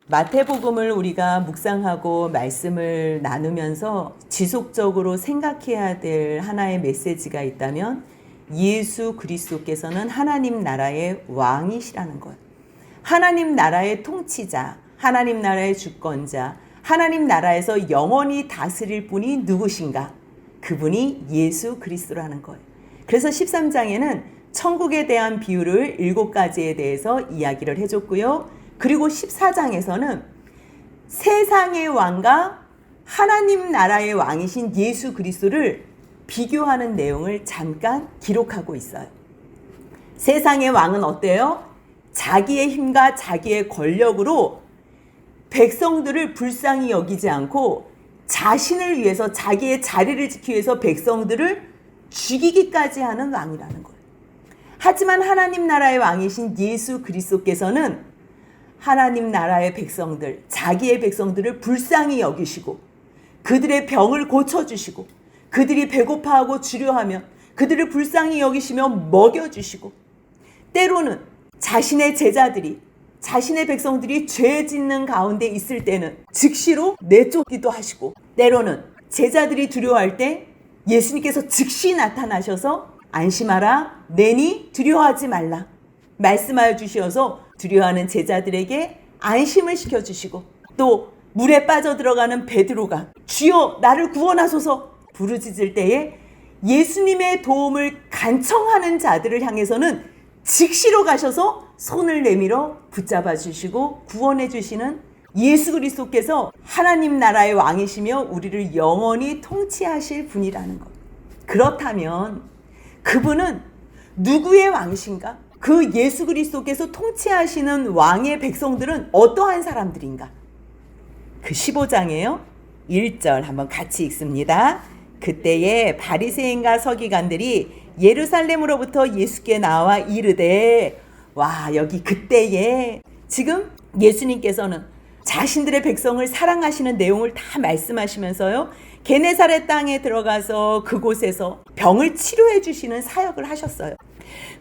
마태복음을 우리가 묵상하고 말씀을 나누면서 지속적으로 생각해야 될 하나의 메시지가 있다면 예수 그리스도께서는 하나님 나라의 왕이시라는 것. 하나님 나라의 통치자, 하나님 나라의 주권자, 하나님 나라에서 영원히 다스릴 분이 누구신가? 그분이 예수 그리스도라는 거예요. 그래서 13장에는 천국에 대한 비유를 7가지에 대해서 이야기를 해줬고요. 그리고 14장에서는 세상의 왕과 하나님 나라의 왕이신 예수 그리스도를 비교하는 내용을 잠깐 기록하고 있어요. 세상의 왕은 어때요? 자기의 힘과 자기의 권력으로 백성들을 불쌍히 여기지 않고 자신을 위해서 자기의 자리를 지키기 위해서 백성들을 죽이기까지 하는 왕이라는 거예요. 하지만 하나님 나라의 왕이신 예수 그리스도께서는 하나님 나라의 백성들, 자기의 백성들을 불쌍히 여기시고 그들의 병을 고쳐주시고 그들이 배고파하고 주려하면 그들을 불쌍히 여기시며 먹여주시고 때로는 자신의 제자들이 자신의 백성들이 죄 짓는 가운데 있을 때는 즉시로 내쫓기도 하시고 때로는 제자들이 두려워할 때 예수님께서 즉시 나타나셔서 안심하라, 내니 두려워하지 말라 말씀하여 주셔서 두려워하는 제자들에게 안심을 시켜주시고 또 물에 빠져들어가는 베드로가 주여 나를 구원하소서 부르짖을 때에 예수님의 도움을 간청하는 자들을 향해서는 즉시로 가셔서 손을 내밀어 붙잡아 주시고 구원해 주시는 예수 그리스도께서 하나님 나라의 왕이시며 우리를 영원히 통치하실 분이라는 것. 그렇다면 그분은 누구의 왕이신가? 그 예수 그리스도께서 통치하시는 왕의 백성들은 어떠한 사람들인가? 그 15장에요. 1절 한번 같이 읽습니다. 그때에 바리새인과 서기관들이 예루살렘으로부터 예수께 나와 이르되 여기 그때에 지금 예수님께서는 자신들의 백성을 사랑하시는 내용을 다 말씀하시면서요. 게네사렛 땅에 들어가서 그곳에서 병을 치료해 주시는 사역을 하셨어요.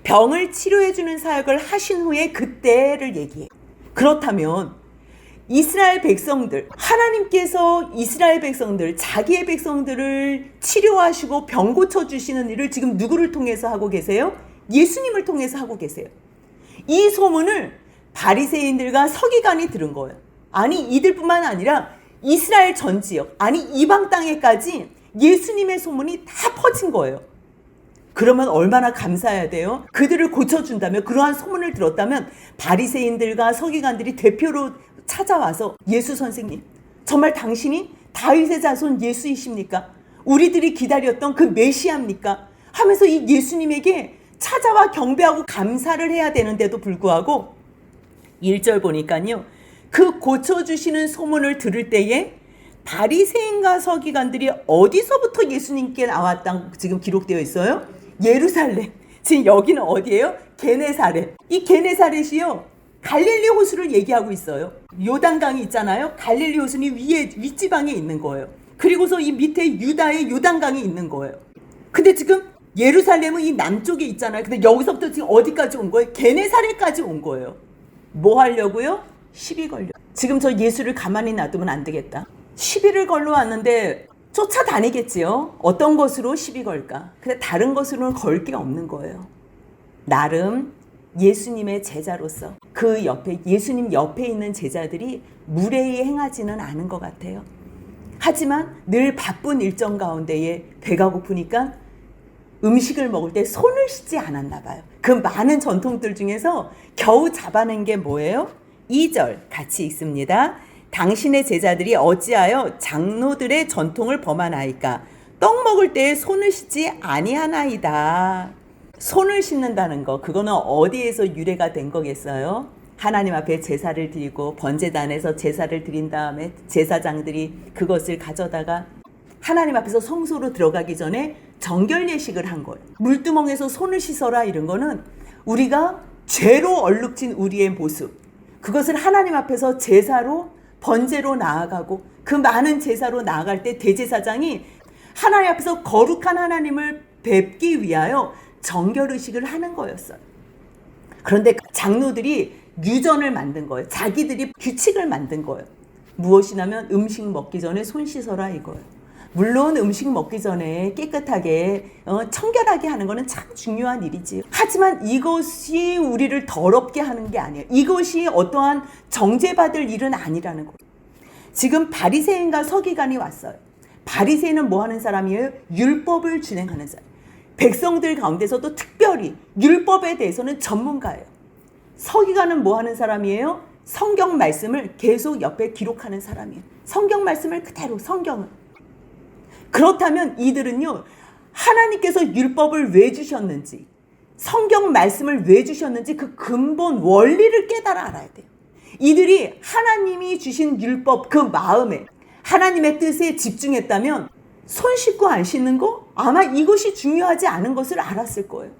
병을 치료해 주는 사역을 하신 후에 그때를 얘기해요. 그렇다면 이스라엘 백성들, 하나님께서 이스라엘 백성들, 자기의 백성들을 치료하시고 병 고쳐주시는 일을 지금 누구를 통해서 하고 계세요? 예수님을 통해서 하고 계세요. 이 소문을 바리새인들과 서기관이 들은 거예요. 아니 이들뿐만 아니라 이스라엘 전 지역, 아니 이방 땅에까지 예수님의 소문이 다 퍼진 거예요. 그러면 얼마나 감사해야 돼요? 그들을 고쳐준다면, 그러한 소문을 들었다면 바리새인들과 서기관들이 대표로 찾아와서 예수 선생님, 정말 당신이 다윗의 자손 예수이십니까? 우리들이 기다렸던 그 메시아입니까? 하면서 이 예수님에게 찾아와 경배하고 감사를 해야 되는데도 불구하고 1절 보니까요. 그 고쳐주시는 소문을 들을 때에 바리새인과 서기관들이 어디서부터 예수님께 나왔다 지금 기록되어 있어요? 예루살렘. 지금 여기는 어디예요? 게네사렛. 이 게네사렛이요. 갈릴리 호수를 얘기하고 있어요. 요단강이 있잖아요. 갈릴리 호수는 윗지방에 있는 거예요. 그리고서 이 밑에 유다의 요단강이 있는 거예요. 근데 지금 예루살렘은 이 남쪽에 있잖아요. 근데 여기서부터 지금 어디까지 온 거예요? 게네사렛까지 온 거예요. 뭐 하려고요? 시비 걸려. 지금 저 예수를 가만히 놔두면 안 되겠다. 시비를 걸러 왔는데 쫓아다니겠지요. 어떤 것으로 시비 걸까? 근데 다른 것으로는 걸 게 없는 거예요. 나름 예수님의 제자로서 그 옆에 예수님 옆에 있는 제자들이 무례히 행하지는 않은 것 같아요. 하지만 늘 바쁜 일정 가운데에 배가 고프니까 음식을 먹을 때 손을 씻지 않았나 봐요. 그 많은 전통들 중에서 겨우 잡아낸 게 뭐예요? 2절 같이 읽습니다. 당신의 제자들이 어찌하여 장로들의 전통을 범하나이까? 떡 먹을 때 손을 씻지 아니하나이다. 손을 씻는다는 거, 그거는 어디에서 유래가 된 거겠어요? 하나님 앞에 제사를 드리고 번제단에서 제사를 드린 다음에 제사장들이 그것을 가져다가 하나님 앞에서 성소로 들어가기 전에 정결 예식을 한 거예요. 물두멍에서 손을 씻어라 이런 거는 우리가 죄로 얼룩진 우리의 모습, 그것을 하나님 앞에서 제사로 번제로 나아가고 그 많은 제사로 나아갈 때 대제사장이 하나님 앞에서 거룩한 하나님을 뵙기 위하여 정결의식을 하는 거였어요. 그런데 장로들이 유전을 만든 거예요. 자기들이 규칙을 만든 거예요. 무엇이냐면 음식 먹기 전에 손 씻어라 이거예요. 물론 음식 먹기 전에 깨끗하게 청결하게 하는 거는 참 중요한 일이지. 하지만 이것이 우리를 더럽게 하는 게 아니에요. 이것이 어떠한 정죄받을 일은 아니라는 거예요. 지금 바리새인과 서기관이 왔어요. 바리새인은 뭐 하는 사람이에요? 율법을 준행하는 사람. 백성들 가운데서도 특별히 율법에 대해서는 전문가예요. 서기관은 뭐 하는 사람이에요? 성경 말씀을 계속 옆에 기록하는 사람이에요. 성경 말씀을 그대로 성경을. 그렇다면 이들은요, 하나님께서 율법을 왜 주셨는지, 성경 말씀을 왜 주셨는지 그 근본 원리를 깨달아 알아야 돼요. 이들이 하나님이 주신 율법 그 마음에 하나님의 뜻에 집중했다면 손 씻고 안 씻는 거 아마 이것이 중요하지 않은 것을 알았을 거예요.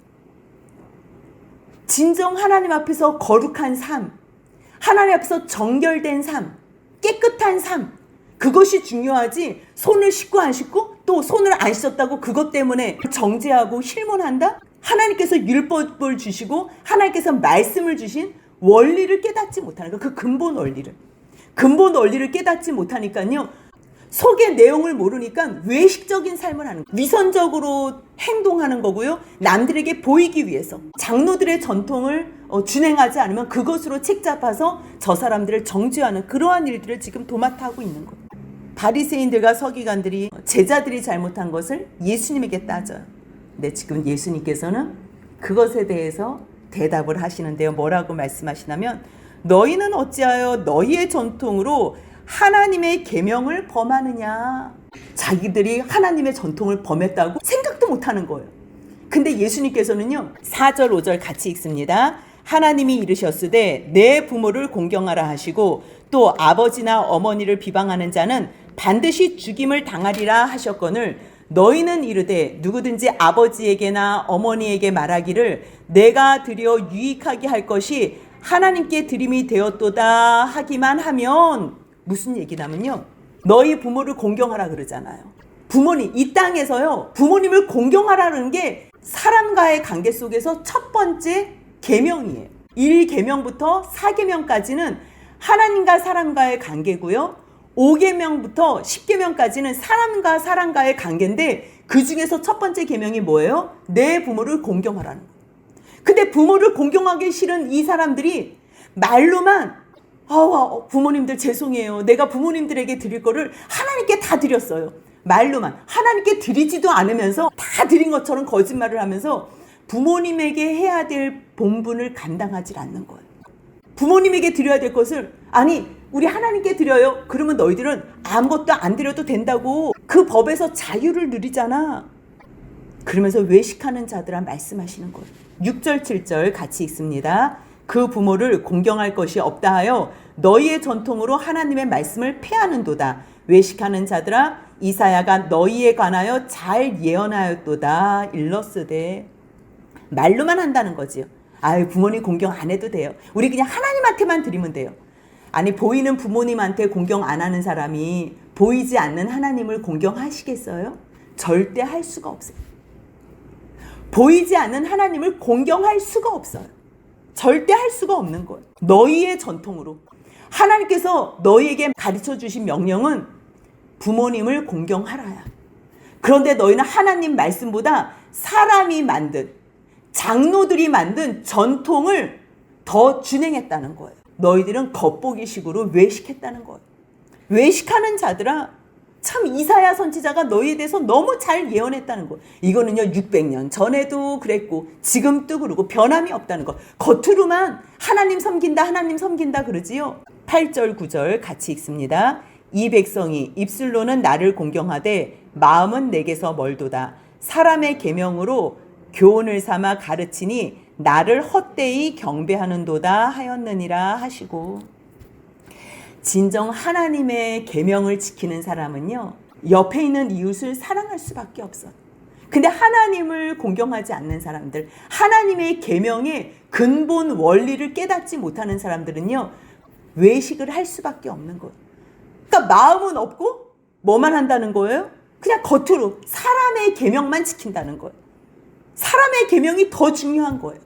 진정 하나님 앞에서 거룩한 삶, 하나님 앞에서 정결된 삶, 깨끗한 삶, 그것이 중요하지 손을 씻고 안 씻고 또 손을 안 씻었다고 그것 때문에 정죄하고 힐문한다? 하나님께서 율법을 주시고 하나님께서 말씀을 주신 원리를 깨닫지 못하는 거, 그 근본 원리를 깨닫지 못하니까요, 속의 내용을 모르니까 외식적인 삶을 하는 거예요. 위선적으로 행동하는 거고요. 남들에게 보이기 위해서 장로들의 전통을 준행하지 않으면 그것으로 책잡아서 저 사람들을 정죄하는 그러한 일들을 지금 도맡아 하고 있는 거예요. 바리새인들과 서기관들이 제자들이 잘못한 것을 예수님에게 따져요. 근데 지금 예수님께서는 그것에 대해서 대답을 하시는데요. 뭐라고 말씀하시냐면 너희는 어찌하여 너희의 전통으로 하나님의 계명을 범하느냐. 자기들이 하나님의 전통을 범했다고 생각도 못하는 거예요. 근데 예수님께서는요, 4절 5절 같이 읽습니다. 하나님이 이르셨으되 내 부모를 공경하라 하시고 또 아버지나 어머니를 비방하는 자는 반드시 죽임을 당하리라 하셨거늘 너희는 이르되 누구든지 아버지에게나 어머니에게 말하기를 내가 드려 유익하게 할 것이 하나님께 드림이 되었도다 하기만 하면 무슨 얘기냐면요, 너희 부모를 공경하라 그러잖아요. 부모님, 이 땅에서요 부모님을 공경하라는 게 사람과의 관계 속에서 첫 번째 계명이에요. 1계명부터 4계명까지는 하나님과 사람과의 관계고요, 5계명부터 10계명까지는 사람과 사람과의 관계인데 그 중에서 첫 번째 계명이 뭐예요? 내 부모를 공경하라는 거예요. 근데 부모를 공경하기 싫은 이 사람들이 말로만 부모님들 죄송해요. 내가 부모님들에게 드릴 거를 하나님께 다 드렸어요. 말로만. 하나님께 드리지도 않으면서 다 드린 것처럼 거짓말을 하면서 부모님에게 해야 될 본분을 감당하지 않는 거예요. 부모님에게 드려야 될 것을 아니 우리 하나님께 드려요. 그러면 너희들은 아무것도 안 드려도 된다고 그 법에서 자유를 누리잖아. 그러면서 외식하는 자들아 말씀하시는 거예요. 6절 7절 같이 읽습니다. 그 부모를 공경할 것이 없다 하여 너희의 전통으로 하나님의 말씀을 폐하는도다. 외식하는 자들아 이사야가 너희에 관하여 잘 예언하였도다. 일러스되. 말로만 한다는 거지요. 아유 부모님 공경 안 해도 돼요. 우리 그냥 하나님한테만 드리면 돼요. 아니 보이는 부모님한테 공경 안 하는 사람이 보이지 않는 하나님을 공경하시겠어요? 절대 할 수가 없어요. 보이지 않는 하나님을 공경할 수가 없어요. 절대 할 수가 없는 거예요. 너희의 전통으로. 하나님께서 너희에게 가르쳐 주신 명령은 부모님을 공경하라야. 그런데 너희는 하나님 말씀보다 사람이 만든, 장로들이 만든 전통을 더 준행했다는 거예요. 너희들은 겉보기식으로 외식했다는 거예요. 외식하는 자들아 참 이사야 선지자가 너희에 대해서 너무 잘 예언했다는 거. 이거는요 600년 전에도 그랬고 지금도 그러고 변함이 없다는 거. 겉으로만 하나님 섬긴다 그러지요. 8절 9절 같이 읽습니다. 이 백성이 입술로는 나를 공경하되 마음은 내게서 멀도다. 사람의 계명으로 교훈을 삼아 가르치니 나를 헛되이 경배하는도다 하였느니라 하시고. 진정 하나님의 계명을 지키는 사람은요 옆에 있는 이웃을 사랑할 수밖에 없어요. 근데 하나님을 공경하지 않는 사람들, 하나님의 계명의 근본 원리를 깨닫지 못하는 사람들은요 외식을 할 수밖에 없는 거예요. 그러니까 마음은 없고 뭐만 한다는 거예요? 그냥 겉으로 사람의 계명만 지킨다는 거예요. 사람의 계명이 더 중요한 거예요.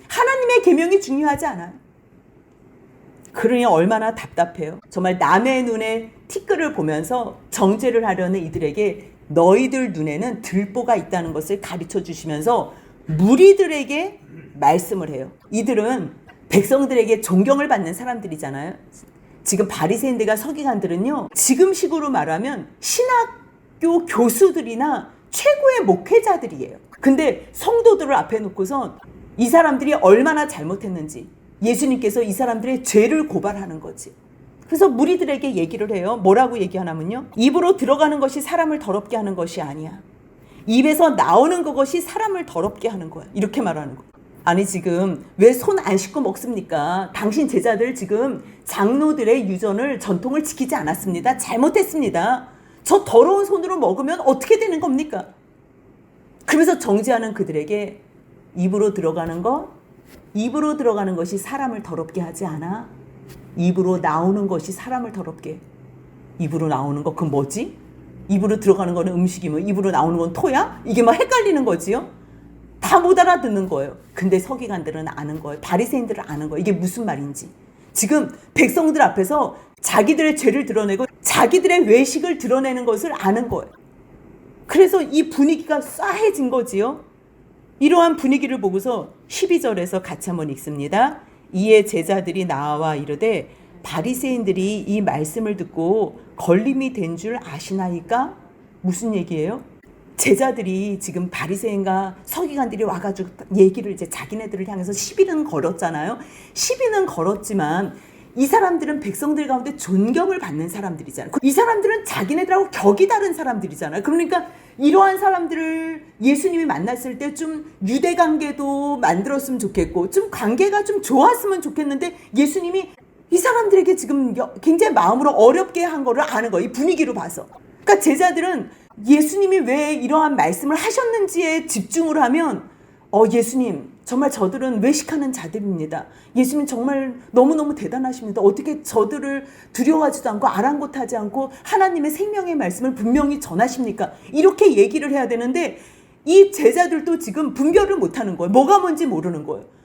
하나님의 계명이 중요하지 않아요. 그러니 얼마나 답답해요. 정말 남의 눈에 티끌을 보면서 정죄를 하려는 이들에게 너희들 눈에는 들보가 있다는 것을 가르쳐 주시면서 무리들에게 말씀을 해요. 이들은 백성들에게 존경을 받는 사람들이잖아요. 지금 바리새인들과 서기관들은요, 지금식으로 말하면 신학교 교수들이나 최고의 목회자들이에요. 근데 성도들을 앞에 놓고선 이 사람들이 얼마나 잘못했는지 예수님께서 이 사람들의 죄를 고발하는 거지. 그래서 무리들에게 얘기를 해요. 뭐라고 얘기하냐면요, 입으로 들어가는 것이 사람을 더럽게 하는 것이 아니야. 입에서 나오는 그것이 사람을 더럽게 하는 거야. 이렇게 말하는 거야. 아니, 지금 왜 손 안 씻고 먹습니까? 당신 제자들 지금 장로들의 유전을, 전통을 지키지 않았습니다. 잘못했습니다. 저 더러운 손으로 먹으면 어떻게 되는 겁니까? 그러면서 정죄하는 그들에게 입으로 들어가는 것이 사람을 더럽게 하지 않아. 입으로 나오는 것이 사람을 더럽게 해. 입으로 나오는 거 그건 뭐지? 입으로 들어가는 거는 음식이면 입으로 나오는 건 토야? 이게 막 헷갈리는 거지요? 다 못 알아듣는 거예요. 근데 서기관들은 아는 거예요. 바리새인들은 아는 거예요. 이게 무슨 말인지. 지금 백성들 앞에서 자기들의 죄를 드러내고 자기들의 외식을 드러내는 것을 아는 거예요. 그래서 이 분위기가 싸해진 거지요. 이러한 분위기를 보고서 12절에서 같이 한번 읽습니다. 이에 제자들이 나와 이르되 바리새인들이 이 말씀을 듣고 걸림이 된 줄 아시나이까? 무슨 얘기예요? 제자들이 지금 바리새인과 서기관들이 와가지고 얘기를 이제 자기네들을 향해서 시비는 걸었잖아요. 시비는 걸었지만 이 사람들은 백성들 가운데 존경을 받는 사람들이잖아요. 이 사람들은 자기네들하고 격이 다른 사람들이잖아요. 그러니까 이러한 사람들을 예수님이 만났을 때 좀 유대 관계도 만들었으면 좋겠고 좀 관계가 좀 좋았으면 좋겠는데 예수님이 이 사람들에게 지금 굉장히 마음으로 어렵게 한 거를 아는 거예요. 이 분위기로 봐서. 그러니까 제자들은 예수님이 왜 이러한 말씀을 하셨는지에 집중을 하면 예수님 정말 저들은 외식하는 자들입니다. 예수님 정말 너무너무 대단하십니다. 어떻게 저들을 두려워하지도 않고 아랑곳하지 않고 하나님의 생명의 말씀을 분명히 전하십니까? 이렇게 얘기를 해야 되는데 이 제자들도 지금 분별을 못하는 거예요. 뭐가 뭔지 모르는 거예요.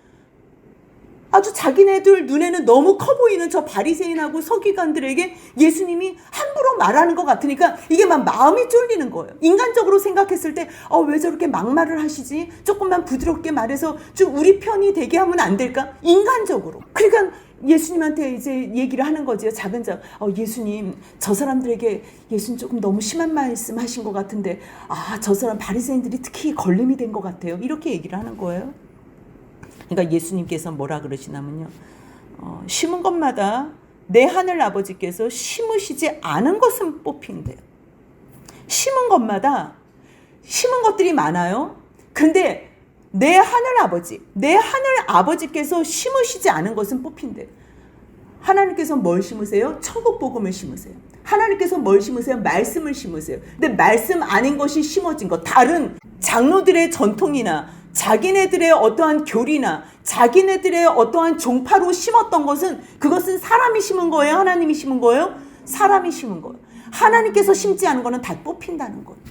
아주 자기네들 눈에는 너무 커 보이는 저 바리새인하고 서기관들에게 예수님이 함부로 말하는 것 같으니까 이게 막 마음이 쫄리는 거예요. 인간적으로 생각했을 때 왜 저렇게 막말을 하시지? 조금만 부드럽게 말해서 좀 우리 편이 되게 하면 안 될까? 인간적으로. 그러니까 예수님한테 이제 얘기를 하는 거지요. 작은 자, 예수님 저 사람들에게 예수님 조금 너무 심한 말씀 하신 것 같은데 저 사람 바리새인들이 특히 걸림이 된 것 같아요. 이렇게 얘기를 하는 거예요. 그러니까 예수님께서 뭐라 그러시냐면요, 심은 것마다 내 하늘 아버지께서 심으시지 않은 것은 뽑힌대요. 심은 것마다 심은 것들이 많아요. 근데 내 하늘 아버지께서 심으시지 않은 것은 뽑힌대요. 하나님께서 뭘 심으세요? 천국 복음을 심으세요. 하나님께서 뭘 심으세요? 말씀을 심으세요. 근데 말씀 아닌 것이 심어진 것, 다른 장로들의 전통이나 자기네들의 어떠한 교리나 자기네들의 어떠한 종파로 심었던 것은 그것은 사람이 심은 거예요? 하나님이 심은 거예요? 사람이 심은 거예요. 하나님께서 심지 않은 거는 다 뽑힌다는 거예요.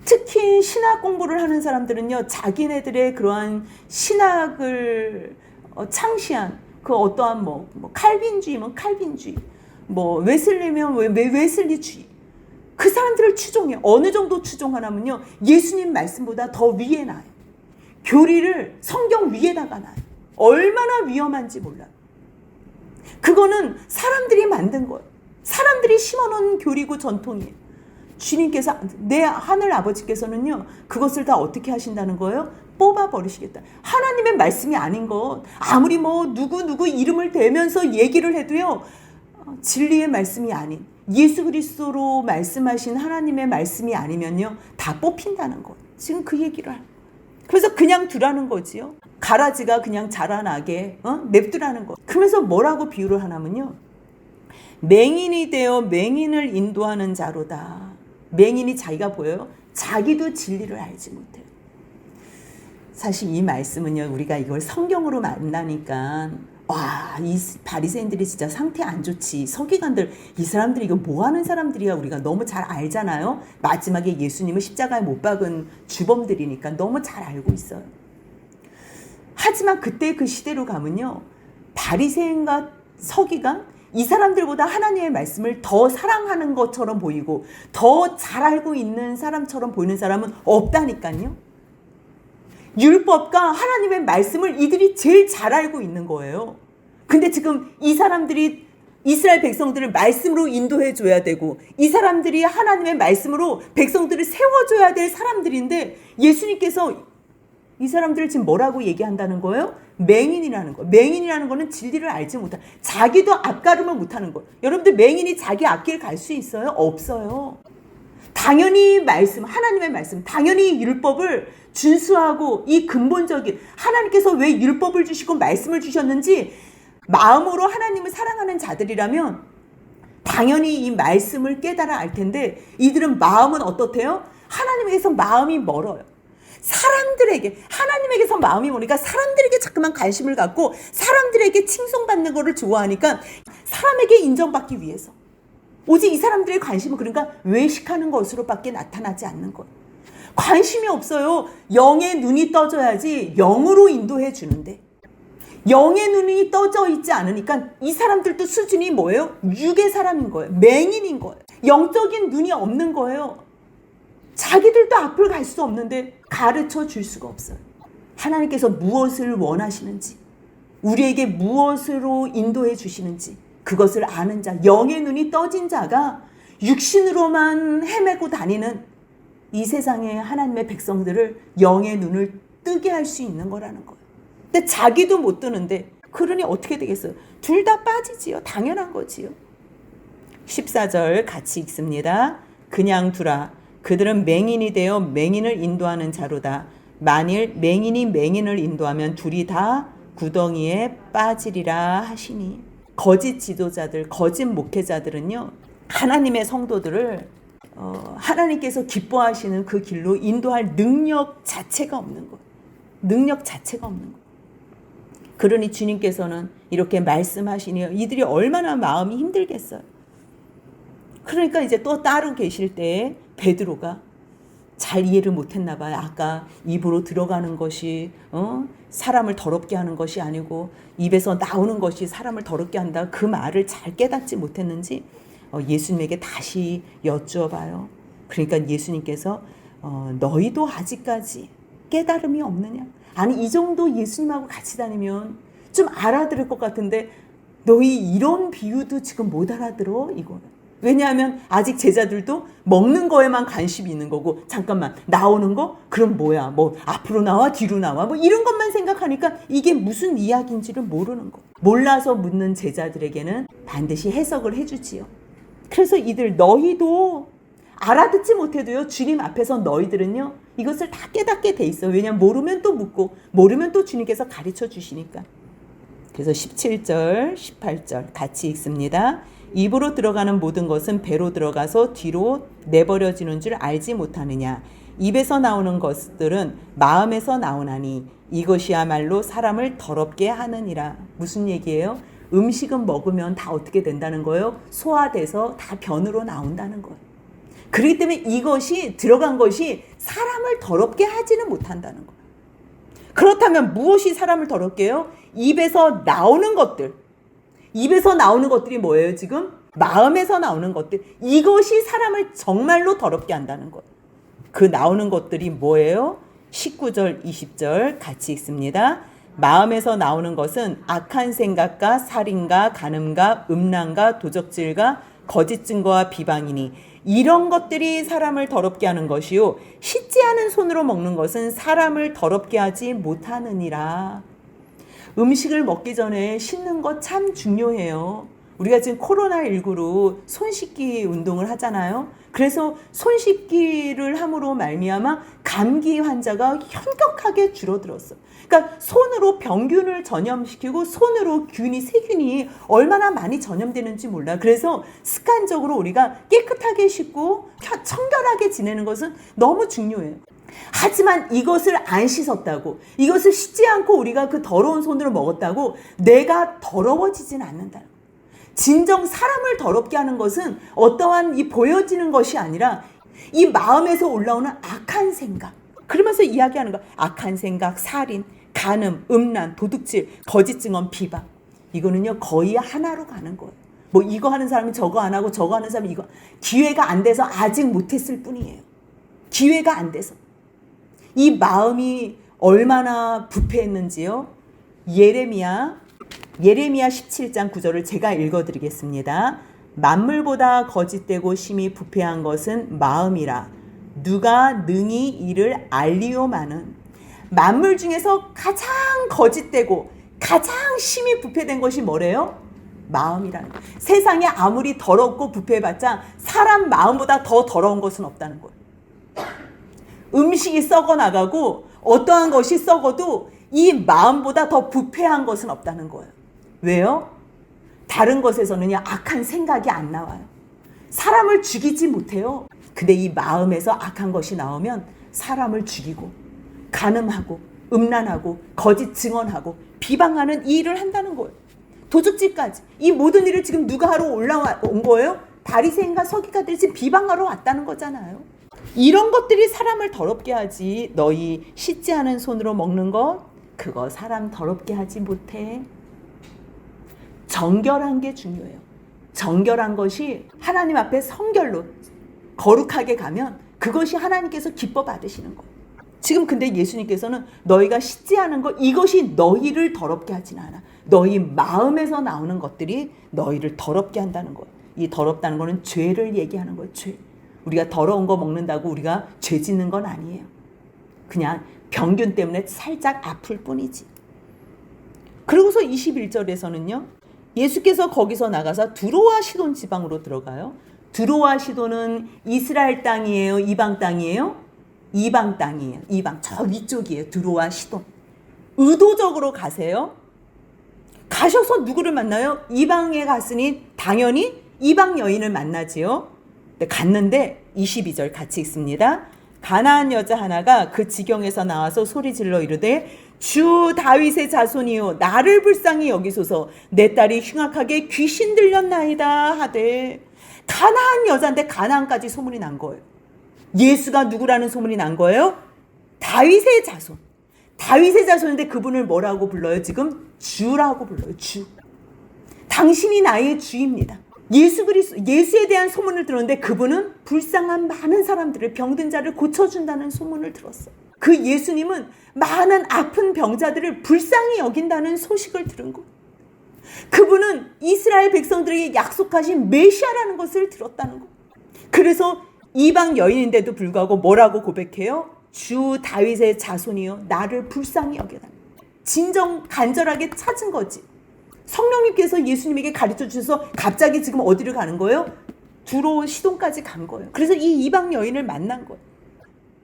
특히 신학 공부를 하는 사람들은요, 자기네들의 그러한 신학을 창시한 그 어떠한 칼빈주의면 칼빈주의, 웨슬리면 웨슬리주의, 그 사람들을 추종해요. 어느 정도 추종하냐면요, 예수님 말씀보다 더 위에 놔요. 교리를 성경 위에다가 놔요. 얼마나 위험한지 몰라요. 그거는 사람들이 만든 거예요. 사람들이 심어놓은 교리고 전통이에요. 주님께서, 내 하늘 아버지께서는요, 그것을 다 어떻게 하신다는 거예요? 뽑아버리시겠다. 하나님의 말씀이 아닌 것, 아무리 누구 이름을 대면서 얘기를 해도요, 진리의 말씀이 아닌 예수 그리스도로 말씀하신 하나님의 말씀이 아니면요, 다 뽑힌다는 것. 지금 그 얘기를 해요. 그래서 그냥 두라는 거지요. 가라지가 그냥 자라나게 냅두라는 것. 그러면서 뭐라고 비유를 하냐면요, 맹인이 되어 맹인을 인도하는 자로다. 맹인이 자기가 보여요? 자기도 진리를 알지 못해요. 사실 이 말씀은요, 우리가 이걸 성경으로 만나니까 이 바리새인들이 진짜 상태 안 좋지. 서기관들, 이 사람들이 이거 뭐 하는 사람들이야. 우리가 너무 잘 알잖아요. 마지막에 예수님을 십자가에 못 박은 주범들이니까 너무 잘 알고 있어요. 하지만 그때 그 시대로 가면요, 바리새인과 서기관, 이 사람들보다 하나님의 말씀을 더 사랑하는 것처럼 보이고 더 잘 알고 있는 사람처럼 보이는 사람은 없다니까요. 율법과 하나님의 말씀을 이들이 제일 잘 알고 있는 거예요. 근데 지금 이 사람들이 이스라엘 백성들을 말씀으로 인도해 줘야 되고 이 사람들이 하나님의 말씀으로 백성들을 세워줘야 될 사람들인데 예수님께서 이 사람들을 지금 뭐라고 얘기한다는 거예요? 맹인이라는 거예요. 맹인이라는 거는 진리를 알지 못한, 자기도 앞가름을 못하는 거예요. 여러분들 맹인이 자기 앞길 갈 수 있어요? 없어요. 당연히 말씀, 하나님의 말씀, 당연히 율법을 준수하고 이 근본적인 하나님께서 왜 율법을 주시고 말씀을 주셨는지 마음으로 하나님을 사랑하는 자들이라면 당연히 이 말씀을 깨달아 알 텐데 이들은 마음은 어떻대요? 하나님에게서 마음이 멀어요. 사람들에게, 하나님에게서 마음이 머니까 사람들에게 자꾸만 관심을 갖고 사람들에게 칭송받는 거를 좋아하니까 사람에게 인정받기 위해서 오직 이 사람들의 관심은 그러니까 외식하는 것으로밖에 나타나지 않는 거예요. 관심이 없어요. 영의 눈이 떠져야지 영으로 인도해 주는데 영의 눈이 떠져 있지 않으니까 이 사람들도 수준이 뭐예요? 육의 사람인 거예요. 맹인인 거예요. 영적인 눈이 없는 거예요. 자기들도 앞을 갈 수 없는데 가르쳐 줄 수가 없어요. 하나님께서 무엇을 원하시는지, 우리에게 무엇으로 인도해 주시는지 그것을 아는 자, 영의 눈이 떠진 자가 육신으로만 헤매고 다니는 이 세상의 하나님의 백성들을 영의 눈을 뜨게 할 수 있는 거라는 거예요. 근데 자기도 못 뜨는데 그러니 어떻게 되겠어요? 둘 다 빠지지요. 당연한 거지요. 14절 같이 읽습니다. 그냥 두라. 그들은 맹인이 되어 맹인을 인도하는 자로다. 만일 맹인이 맹인을 인도하면 둘이 다 구덩이에 빠지리라 하시니. 거짓 지도자들, 거짓 목회자들은요, 하나님의 성도들을 하나님께서 기뻐하시는 그 길로 인도할 능력 자체가 없는 것. 능력 자체가 없는 것. 그러니 주님께서는 이렇게 말씀하시니 이들이 얼마나 마음이 힘들겠어요. 그러니까 이제 또 따로 계실 때 베드로가 잘 이해를 못했나 봐요. 아까 입으로 들어가는 것이 사람을 더럽게 하는 것이 아니고 입에서 나오는 것이 사람을 더럽게 한다. 그 말을 잘 깨닫지 못했는지 예수님에게 다시 여쭈어봐요. 그러니까 예수님께서 너희도 아직까지 깨달음이 없느냐? 아니 이 정도 예수님하고 같이 다니면 좀 알아들을 것 같은데 너희 이런 비유도 지금 못 알아들어? 이거는. 왜냐하면 아직 제자들도 먹는 거에만 관심이 있는 거고 잠깐만 나오는 거? 그럼 뭐야? 뭐 앞으로 나와 뒤로 나와? 뭐 이런 것만 생각하니까 이게 무슨 이야기인지를 모르는 거. 몰라서 묻는 제자들에게는 반드시 해석을 해주지요. 그래서 이들 너희도 알아듣지 못해도요 주님 앞에서 너희들은요 이것을 다 깨닫게 돼 있어요. 왜냐하면 모르면 또 묻고 모르면 또 주님께서 가르쳐 주시니까. 그래서 17절 18절 같이 읽습니다. 입으로 들어가는 모든 것은 배로 들어가서 뒤로 내버려지는 줄 알지 못하느냐. 입에서 나오는 것들은 마음에서 나오나니 이것이야말로 사람을 더럽게 하느니라. 무슨 얘기예요? 음식은 먹으면 다 어떻게 된다는 거예요? 소화돼서 다 변으로 나온다는 거예요. 그렇기 때문에 이것이 들어간 것이 사람을 더럽게 하지는 못한다는 거예요. 그렇다면 무엇이 사람을 더럽게 해요? 입에서 나오는 것들. 입에서 나오는 것들이 뭐예요 지금? 마음에서 나오는 것들. 이것이 사람을 정말로 더럽게 한다는 거예요. 그 나오는 것들이 뭐예요? 19절 20절 같이 읽습니다. 마음에서 나오는 것은 악한 생각과 살인과 간음과 음란과 도적질과 거짓 증거와 비방이니 이런 것들이 사람을 더럽게 하는 것이요 씻지 않은 손으로 먹는 것은 사람을 더럽게 하지 못하느니라. 음식을 먹기 전에 씻는 것 참 중요해요. 우리가 지금 코로나19로 손 씻기 운동을 하잖아요. 그래서 손 씻기를 함으로 말미암아 감기 환자가 현격하게 줄어들었어. 그러니까 손으로 병균을 전염시키고 손으로 세균이 얼마나 많이 전염되는지 몰라. 그래서 습관적으로 우리가 깨끗하게 씻고 청결하게 지내는 것은 너무 중요해요. 하지만 이것을 안 씻었다고, 이것을 씻지 않고 우리가 그 더러운 손으로 먹었다고 내가 더러워지진 않는다. 진정 사람을 더럽게 하는 것은 어떠한 이 보여지는 것이 아니라 이 마음에서 올라오는 악한 생각. 그러면서 이야기하는 거. 악한 생각, 살인, 간음, 음란, 도둑질, 거짓 증언, 비방. 이거는요 거의 하나로 가는 거예요. 뭐 이거 하는 사람이 저거 안 하고 저거 하는 사람이 이거. 기회가 안 돼서 아직 못했을 뿐이에요. 기회가 안 돼서. 이 마음이 얼마나 부패했는지요. 예레미야 17장 9절을 제가 읽어드리겠습니다. 만물보다 거짓되고 심히 부패한 것은 마음이라. 누가 능히 이를 알리오마는. 만물 중에서 가장 거짓되고 가장 심히 부패된 것이 뭐래요? 마음이라는 거예요. 세상에 아무리 더럽고 부패해봤자 사람 마음보다 더 더러운 것은 없다는 거예요. 음식이 썩어 나가고 어떠한 것이 썩어도 이 마음보다 더 부패한 것은 없다는 거예요. 왜요? 다른 것에서는요 악한 생각이 안 나와요. 사람을 죽이지 못해요. 근데 이 마음에서 악한 것이 나오면 사람을 죽이고 간음하고 음란하고 거짓 증언하고 비방하는 이 일을 한다는 거예요. 도둑질까지. 이 모든 일을 지금 누가 하러 올라온 거예요? 바리새인과 서기관들이 지금 비방하러 왔다는 거잖아요. 이런 것들이 사람을 더럽게 하지. 너희 씻지 않은 손으로 먹는 것 그거 사람 더럽게 하지 못해. 정결한 게 중요해요. 정결한 것이 하나님 앞에 성결로 거룩하게 가면 그것이 하나님께서 기뻐 받으시는 거예요. 지금 근데 예수님께서는 너희가 씻지 않은 것 이것이 너희를 더럽게 하진 않아. 너희 마음에서 나오는 것들이 너희를 더럽게 한다는 거예요. 이 더럽다는 거는 죄를 얘기하는 거예요. 죄. 우리가 더러운 거 먹는다고 우리가 죄 짓는 건 아니에요. 그냥 병균 때문에 살짝 아플 뿐이지. 그러고서 21절에서는요. 예수께서 거기서 나가서 두로와 시돈 지방으로 들어가요. 두로와 시돈은 이스라엘 땅이에요? 이방 땅이에요? 이방 땅이에요. 이방. 저 위쪽이에요. 두로와 시돈. 의도적으로 가세요. 가셔서 누구를 만나요? 이방에 갔으니 당연히 이방 여인을 만나지요. 갔는데 22절 같이 읽습니다. 가나안 여자 하나가 그 지경에서 나와서 소리질러 이르되 주 다윗의 자손이요 나를 불쌍히 여기소서. 내 딸이 흉악하게 귀신 들렸나이다 하되. 가나안 여자인데 가나안까지 소문이 난 거예요. 예수가 누구라는 소문이 난 거예요? 다윗의 자손. 다윗의 자손인데 그분을 뭐라고 불러요? 지금 주라고 불러요. 주. 당신이 나의 주입니다. 예수에 대한 소문을 들었는데 그분은 불쌍한 많은 사람들을 병든 자를 고쳐준다는 소문을 들었어요. 그 예수님은 많은 아픈 병자들을 불쌍히 여긴다는 소식을 들은 것. 그분은 이스라엘 백성들에게 약속하신 메시아라는 것을 들었다는 것. 그래서 이방 여인인데도 불구하고 뭐라고 고백해요? 주 다윗의 자손이요 나를 불쌍히 여겨라. 진정 간절하게 찾은 거지. 성령님께서 예수님에게 가르쳐 주셔서 갑자기 지금 어디를 가는 거예요? 두로 시돈까지 간 거예요. 그래서 이 이방 여인을 만난 거예요.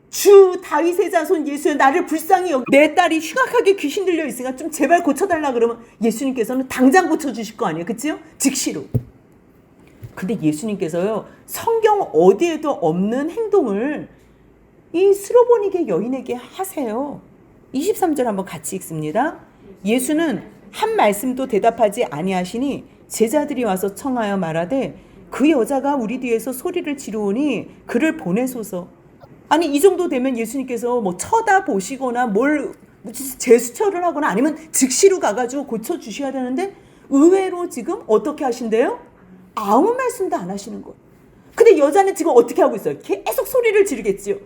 주 다윗의 자손 예수여 나를 불쌍히 여겨. 내 딸이 흉악하게 귀신 들려 있으니까 좀 제발 고쳐달라 그러면 예수님께서는 당장 고쳐주실 거 아니에요. 그치요? 즉시로. 근데 예수님께서요 성경 어디에도 없는 행동을 이 스로보니게 여인에게 하세요. 23절 한번 같이 읽습니다. 예수는 한 말씀도 대답하지 아니하시니 제자들이 와서 청하여 말하되 그 여자가 우리 뒤에서 소리를 지르오니 그를 보내소서. 아니 이 정도 되면 예수님께서 뭐 쳐다보시거나 뭘 제스처를 하거나 아니면 즉시로 가가지고 고쳐주셔야 되는데 의외로 지금 어떻게 하신대요? 아무 말씀도 안 하시는 거예요. 근데 여자는 지금 어떻게 하고 있어요? 계속 소리를 지르겠지요.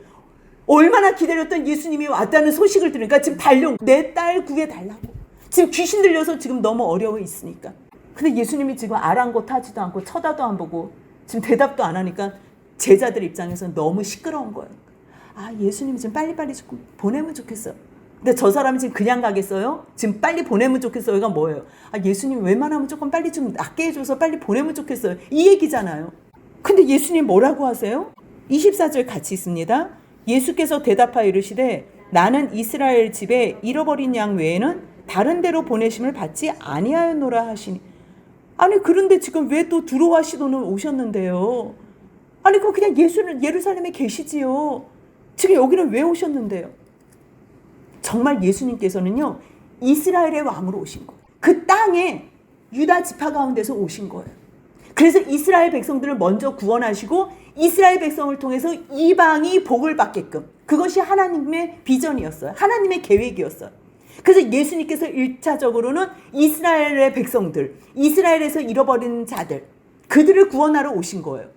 얼마나 기다렸던 예수님이 왔다는 소식을 들으니까 지금 내 딸 구해달라고. 지금 귀신 들려서 지금 너무 어려워 있으니까. 근데 예수님이 지금 아랑곳하지도 않고 쳐다도 안 보고 지금 대답도 안 하니까 제자들 입장에서는 너무 시끄러운 거예요. 아 예수님이 지금 빨리빨리 조금 보내면 좋겠어요. 근데 저 사람이 지금 그냥 가겠어요? 지금 빨리 보내면 좋겠어요가 뭐예요? 아 예수님 웬만하면 조금 빨리 좀 낫게 해줘서 빨리 보내면 좋겠어요. 이 얘기잖아요. 근데 예수님 뭐라고 하세요? 24절 같이 있습니다. 예수께서 대답하여 이르시되 나는 이스라엘 집에 잃어버린 양 외에는 다른 데로 보내심을 받지 아니하였노라 하시니. 아니 그런데 지금 왜 또 두로와 시돈을 오셨는데요? 아니 그냥 예수는 예루살렘에 계시지요. 지금 여기는 왜 오셨는데요? 정말 예수님께서는요 이스라엘의 왕으로 오신 거예요. 그 땅에 유다 지파 가운데서 오신 거예요. 그래서 이스라엘 백성들을 먼저 구원하시고 이스라엘 백성을 통해서 이방이 복을 받게끔, 그것이 하나님의 비전이었어요. 하나님의 계획이었어요. 그래서 예수님께서 1차적으로는 이스라엘의 백성들, 이스라엘에서 잃어버린 자들, 그들을 구원하러 오신 거예요.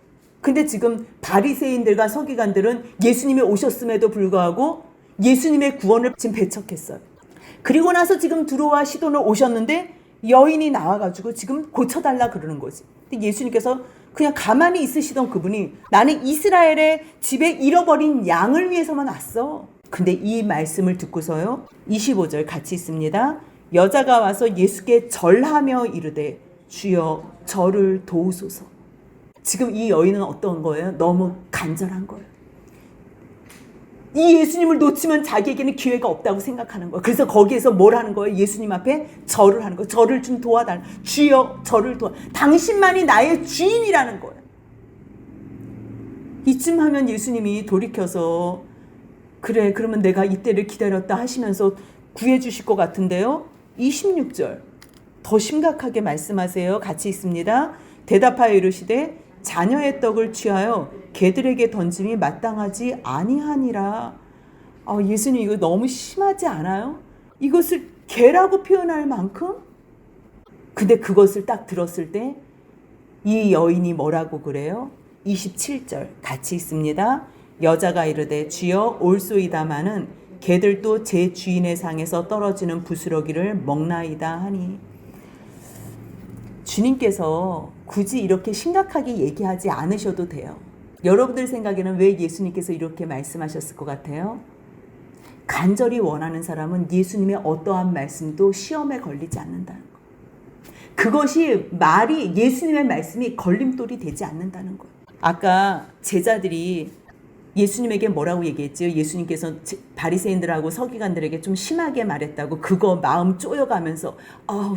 근데 지금 바리새인들과 서기관들은 예수님이 오셨음에도 불구하고 예수님의 구원을 지금 배척했어요. 그리고 나서 지금 두로와 시돈을 오셨는데 여인이 나와가지고 지금 고쳐달라 그러는 거지. 근데 예수님께서 그냥 가만히 있으시던 그분이 나는 이스라엘의 집에 잃어버린 양을 위해서만 왔어. 근데 이 말씀을 듣고서요, 25절 같이 있습니다. 여자가 와서 예수께 절하며 이르되 주여 저를 도우소서. 지금 이 여인은 어떤 거예요? 너무 간절한 거예요. 이 예수님을 놓치면 자기에게는 기회가 없다고 생각하는 거예요. 그래서 거기에서 뭘 하는 거예요? 예수님 앞에 절을 하는 거예요. 저를 좀 도와달라. 주여 저를 도와. 당신만이 나의 주인이라는 거예요. 이쯤 하면 예수님이 돌이켜서 그래 그러면 내가 이때를 기다렸다 하시면서 구해 주실 것 같은데요. 26절 더 심각하게 말씀하세요. 같이 있습니다. 대답하여 이르시되 자녀의 떡을 취하여 개들에게 던짐이 마땅하지 아니하니라. 예수님 이거 너무 심하지 않아요? 이것을 개라고 표현할 만큼? 근데 그것을 딱 들었을 때 이 여인이 뭐라고 그래요? 27절 같이 있습니다. 여자가 이르되 주여 올소이다마는 개들도 제 주인의 상에서 떨어지는 부스러기를 먹나이다 하니. 주님께서 굳이 이렇게 심각하게 얘기하지 않으셔도 돼요. 여러분들 생각에는 왜 예수님께서 이렇게 말씀하셨을 것 같아요? 간절히 원하는 사람은 예수님의 어떠한 말씀도 시험에 걸리지 않는다는 거. 그것이 말이 예수님의 말씀이 걸림돌이 되지 않는다는 거예요. 아까 제자들이 예수님에게 뭐라고 얘기했죠? 예수님께서 바리새인들하고 서기관들에게 좀 심하게 말했다고. 그거 마음 쪼여가면서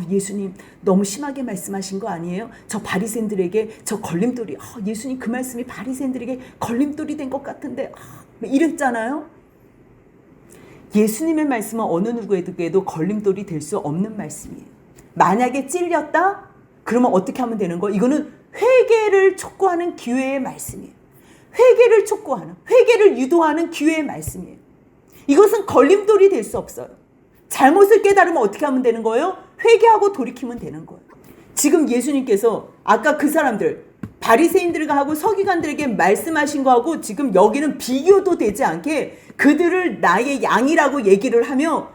예수님 너무 심하게 말씀하신 거 아니에요? 저 바리새인들에게 저 걸림돌이 예수님 그 말씀이 바리새인들에게 걸림돌이 된 것 같은데 이랬잖아요. 예수님의 말씀은 어느 누구에게도 걸림돌이 될 수 없는 말씀이에요. 만약에 찔렸다? 그러면 어떻게 하면 되는 거예요? 이거는 회개를 촉구하는 기회의 말씀이에요. 회개를 촉구하는, 회개를 유도하는 기회의 말씀이에요. 이것은 걸림돌이 될 수 없어요. 잘못을 깨달으면 어떻게 하면 되는 거예요? 회개하고 돌이키면 되는 거예요. 지금 예수님께서 아까 그 사람들, 바리새인들과 하고 서기관들에게 말씀하신 거하고 지금 여기는 비교도 되지 않게 그들을 나의 양이라고 얘기를 하며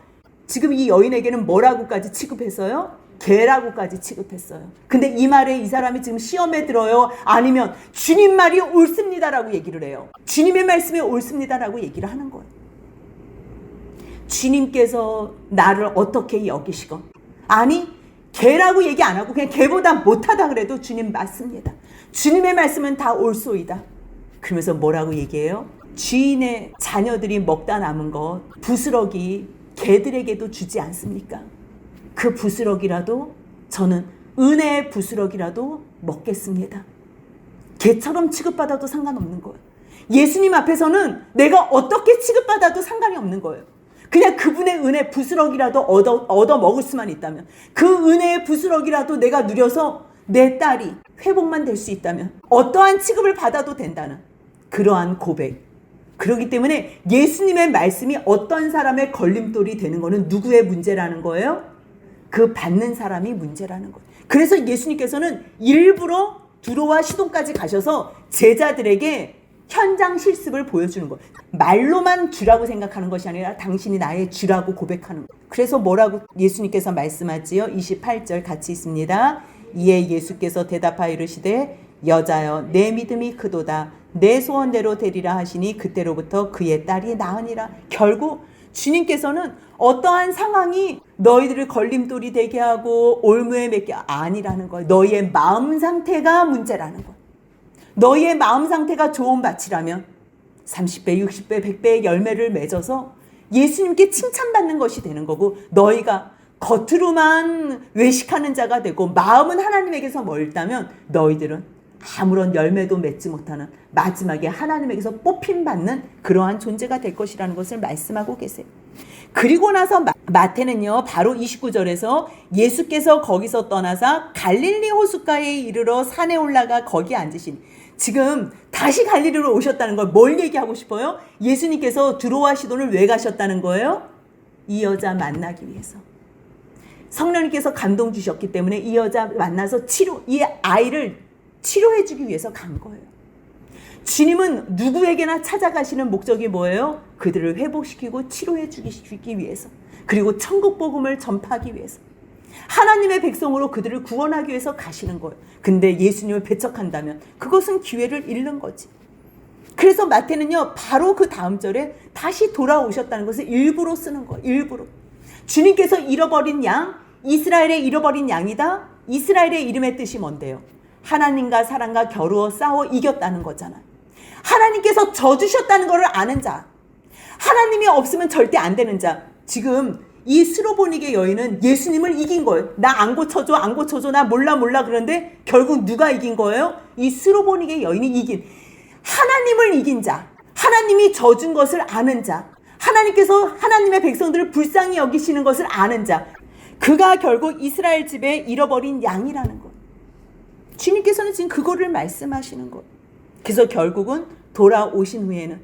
지금 이 여인에게는 뭐라고까지 취급했어요? 개라고까지 취급했어요. 근데 이 말에 이 사람이 지금 시험에 들어요? 아니면 주님 말이 옳습니다라고 얘기를 해요? 주님의 말씀이 옳습니다라고 얘기를 하는 거예요. 주님께서 나를 어떻게 여기시건 아니 개라고 얘기 안 하고 그냥 개보다 못하다 그래도 주님 맞습니다. 주님의 말씀은 다 옳소이다. 그러면서 뭐라고 얘기해요? 주인의 자녀들이 먹다 남은 것 부스러기 개들에게도 주지 않습니까? 그 부스러기라도 저는 은혜의 부스러기라도 먹겠습니다. 개처럼 취급받아도 상관없는 거예요. 예수님 앞에서는 내가 어떻게 취급받아도 상관이 없는 거예요. 그냥 그분의 은혜 부스러기라도 얻어 먹을 수만 있다면, 그 은혜의 부스러기라도 내가 누려서 내 딸이 회복만 될 수 있다면 어떠한 취급을 받아도 된다는 그러한 고백. 그렇기 때문에 예수님의 말씀이 어떤 사람의 걸림돌이 되는 것은 누구의 문제라는 거예요? 그 받는 사람이 문제라는 거예요. 그래서 예수님께서는 일부러 두로와 시돈까지 가셔서 제자들에게 현장 실습을 보여주는 거예요. 말로만 주라고 생각하는 것이 아니라 당신이 나의 주라고 고백하는 거예요. 그래서 뭐라고 예수님께서 말씀하지요? 28절 같이 있습니다. 이에 예수께서 대답하여 이르시되 여자여 내 믿음이 크도다. 내 소원대로 되리라 하시니 그때로부터 그의 딸이 나으니라. 결국 주님께서는 어떠한 상황이 너희들을 걸림돌이 되게 하고 올무에 맺게 아니라는 거예요. 너희의 마음 상태가 문제라는 거예요. 너희의 마음 상태가 좋은 밭이라면 30배, 60배, 100배의 열매를 맺어서 예수님께 칭찬받는 것이 되는 거고, 너희가 겉으로만 외식하는 자가 되고 마음은 하나님에게서 멀다면 너희들은 아무런 열매도 맺지 못하는 마지막에 하나님에게서 뽑힘받는 그러한 존재가 될 것이라는 것을 말씀하고 계세요. 그리고 나서 마태는요, 바로 29절에서 예수께서 거기서 떠나사 갈릴리 호숫가에 이르러 산에 올라가 거기 앉으시니, 지금 다시 갈릴리로 오셨다는 걸 뭘 얘기하고 싶어요? 예수님께서 두로와 시돈을 왜 가셨다는 거예요? 이 여자 만나기 위해서. 성령님께서 감동 주셨기 때문에 이 여자 만나서 이 아이를 치료해 주기 위해서 간 거예요. 주님은 누구에게나 찾아가시는 목적이 뭐예요? 그들을 회복시키고 치료해 주기 위해서. 그리고 천국 복음을 전파하기 위해서. 하나님의 백성으로 그들을 구원하기 위해서 가시는 거예요. 근데 예수님을 배척한다면 그것은 기회를 잃는 거지. 그래서 마태는요, 바로 그 다음 절에 다시 돌아오셨다는 것을 일부러 쓰는 거예요. 일부러. 주님께서 잃어버린 양, 이스라엘의 잃어버린 양이다. 이스라엘의 이름의 뜻이 뭔데요? 하나님과 사람과 겨루어 싸워 이겼다는 거잖아요. 하나님께서 져주셨다는 것을 아는 자, 하나님이 없으면 절대 안 되는 자. 지금 이 스로보닉의 여인은 예수님을 이긴 거예요. 나 안 고쳐줘, 안 고쳐줘, 나 몰라 그런데 결국 누가 이긴 거예요? 이 스로보닉의 여인이 이긴, 하나님을 이긴 자, 하나님이 져준 것을 아는 자, 하나님께서 하나님의 백성들을 불쌍히 여기시는 것을 아는 자, 그가 결국 이스라엘 집에 잃어버린 양이라는 것. 주님께서는 지금 그거를 말씀하시는 것. 그래서 결국은 돌아오신 후에는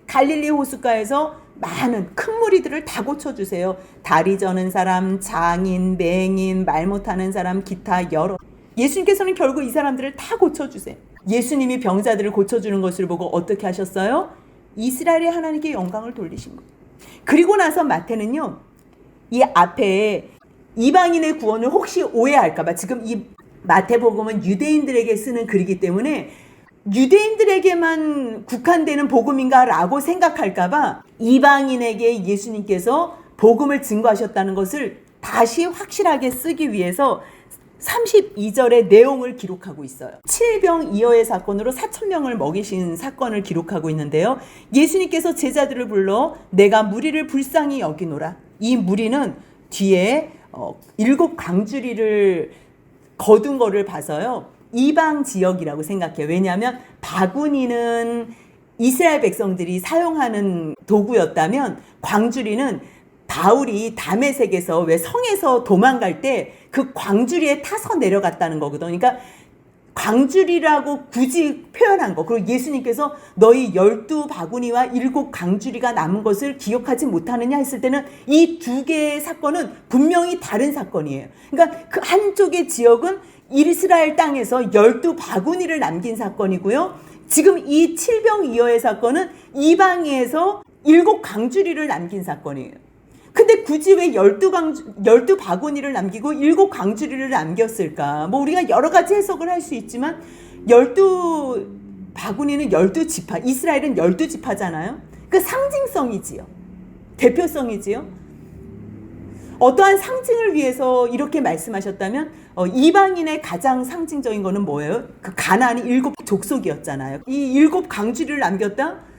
갈릴리 호숫가에서 많은 큰 무리들을 다 고쳐주세요. 다리 저는 사람, 장인, 맹인, 말 못하는 사람, 기타 여러. 예수님께서는 결국 이 사람들을 다 고쳐주세요. 예수님이 병자들을 고쳐주는 것을 보고 어떻게 하셨어요? 이스라엘의 하나님께 영광을 돌리신 거예요. 그리고 나서 마태는요, 이 앞에 이방인의 구원을 혹시 오해할까봐, 지금 이 마태복음은 유대인들에게 쓰는 글이기 때문에 유대인들에게만 국한되는 복음인가라고 생각할까봐 이방인에게 예수님께서 복음을 증거하셨다는 것을 다시 확실하게 쓰기 위해서 32절의 내용을 기록하고 있어요. 7병2여의 사건으로 4,000명을 먹이신 사건을 기록하고 있는데요. 예수님께서 제자들을 불러 내가 무리를 불쌍히 여기노라. 이 무리는 뒤에 7 광주리를 거둔 거를 봐서요, 이방 지역이라고 생각해요. 왜냐하면 바구니는 이스라엘 백성들이 사용하는 도구였다면 광주리는 바울이 다메섹에서 왜 성에서 도망갈 때 그 광주리에 타서 내려갔다는 거거든요. 그러니까 광주리라고 굳이 표현한 거. 그리고 예수님께서 너희 12바구니와 7 광주리가 남은 것을 기억하지 못하느냐 했을 때는 이 두 개의 사건은 분명히 다른 사건이에요. 그러니까 그 한쪽의 지역은 이스라엘 땅에서 12바구니를 남긴 사건이고요. 지금 이 7병2여의 사건은 이방에서 7 광주리를 남긴 사건이에요. 근데 굳이 왜 12바구니를 남기고 7 광주리를 남겼을까? 뭐 우리가 여러 가지 해석을 할 수 있지만 12바구니는 12지파, 이스라엘은 12지파잖아요. 그 상징성이지요. 대표성이지요. 어떠한 상징을 위해서 이렇게 말씀하셨다면 이방인의 가장 상징적인 거는 뭐예요? 그 가나안이 7 족속이었잖아요. 이 7 광주리를 남겼다?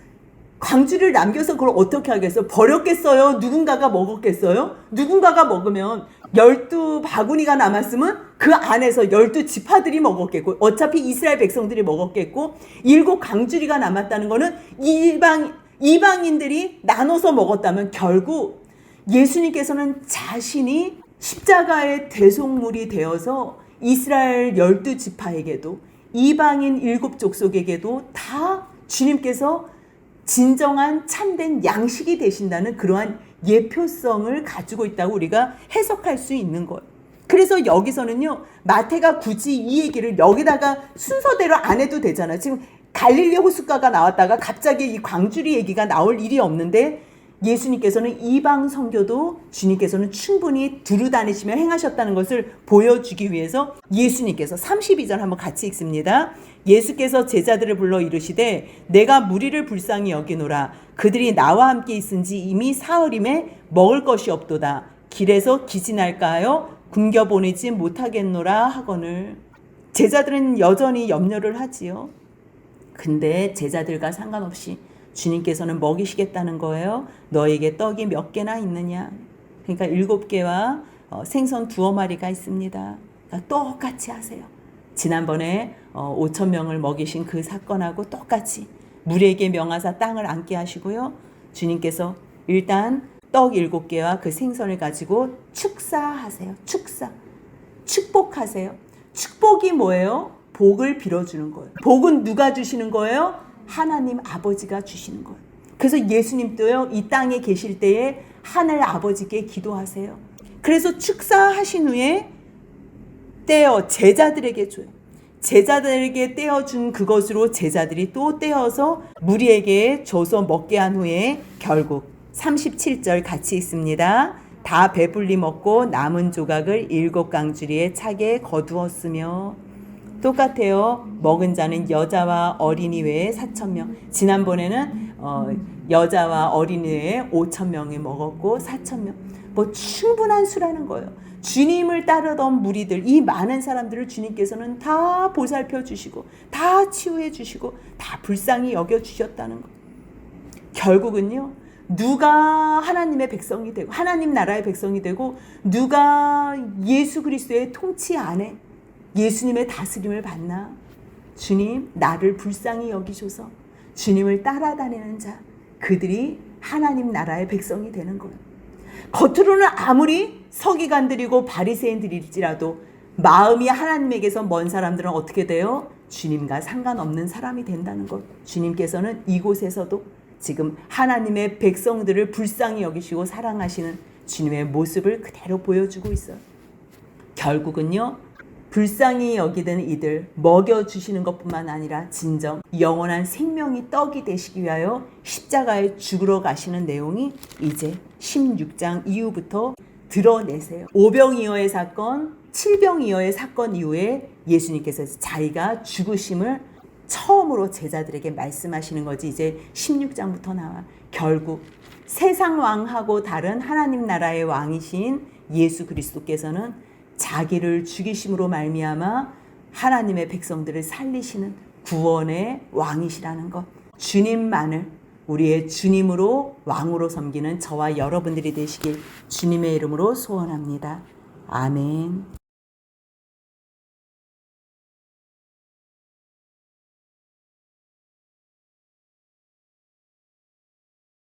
광주리를 남겨서 그걸 어떻게 하겠어요? 버렸겠어요? 누군가가 먹었겠어요? 누군가가 먹으면 12바구니가 남았으면 그 안에서 12지파들이 먹었겠고, 어차피 이스라엘 백성들이 먹었겠고, 7 광주리가 남았다는 거는 이방인들이 나눠서 먹었다면 결국 예수님께서는 자신이 십자가의 대속물이 되어서 이스라엘 12지파에게도 이방인 7 족속에게도 다 주님께서 진정한 참된 양식이 되신다는 그러한 예표성을 가지고 있다고 우리가 해석할 수 있는 거예요. 그래서 여기서는요, 마태가 굳이 이 얘기를 여기다가 순서대로 안 해도 되잖아요. 지금 갈릴리 호숫가가 나왔다가 갑자기 이 광주리 얘기가 나올 일이 없는데, 예수님께서는 이방 선교도 주님께서는 충분히 두루다니시며 행하셨다는 것을 보여주기 위해서 예수님께서 32절 한번 같이 읽습니다. 예수께서 제자들을 불러 이르시되 내가 무리를 불쌍히 여기노라. 그들이 나와 함께 있은지 이미 사흘임에 먹을 것이 없도다. 길에서 기진할까 하여 굶겨보내지 못하겠노라 하거늘. 제자들은 여전히 염려를 하지요. 근데 제자들과 상관없이 주님께서는 먹이시겠다는 거예요. 너에게 떡이 몇 개나 있느냐. 그러니까 7개와 생선 2마리가 있습니다. 그러니까 똑같이 하세요. 지난번에 5,000명을 먹이신 그 사건하고 똑같이 물에게 명하사 땅을 앉게 하시고요. 주님께서 일단 떡 7개와 그 생선을 가지고 축사하세요. 축복하세요. 축복이 뭐예요? 복을 빌어주는 거예요. 복은 누가 주시는 거예요? 하나님 아버지가 주시는 거예요. 그래서 예수님도요, 이 땅에 계실 때에 하늘 아버지께 기도하세요. 그래서 축사하신 후에 떼어 제자들에게 줘요. 제자들에게 떼어준 그것으로 제자들이 또 떼어서 무리에게 줘서 먹게 한 후에 결국 37절 같이 있습니다. 다 배불리 먹고 남은 조각을 7강주리에 차게 거두었으며, 똑같아요. 먹은 자는 여자와 어린이 외에 4,000명. 지난번에는 여자와 어린이 외에 5,000명이 먹었고 4,000명. 뭐 충분한 수라는 거예요. 주님을 따르던 무리들, 이 많은 사람들을 주님께서는 다 보살펴 주시고 다 치유해 주시고 다 불쌍히 여겨 주셨다는 거. 결국은요, 누가 하나님의 백성이 되고 하나님 나라의 백성이 되고 누가 예수 그리스도의 통치 안에 예수님의 다스림을 받나? 주님, 나를 불쌍히 여기셔서 주님을 따라다니는 자, 그들이 하나님 나라의 백성이 되는 거예요. 겉으로는 아무리 서기관들이고 바리새인들일지라도 마음이 하나님에게서 먼 사람들은 어떻게 돼요? 주님과 상관없는 사람이 된다는 것. 주님께서는 이곳에서도 지금 하나님의 백성들을 불쌍히 여기시고 사랑하시는 주님의 모습을 그대로 보여주고 있어요. 결국은요, 불쌍히 여기는 이들 먹여주시는 것뿐만 아니라 진정 영원한 생명이 떡이 되시기 위하여 십자가에 죽으러 가시는 내용이 이제 16장 이후부터 드러내세요. 오병이어의 사건, 칠병이어의 사건 이후에 예수님께서 자기가 죽으심을 처음으로 제자들에게 말씀하시는 거지. 이제 16장부터 나와. 결국 세상 왕하고 다른 하나님 나라의 왕이신 예수 그리스도께서는 자기를 죽이심으로 말미암아 하나님의 백성들을 살리시는 구원의 왕이시라는 것. 주님만을 우리의 주님으로 왕으로 섬기는 저와 여러분들이 되시길 주님의 이름으로 소원합니다. 아멘.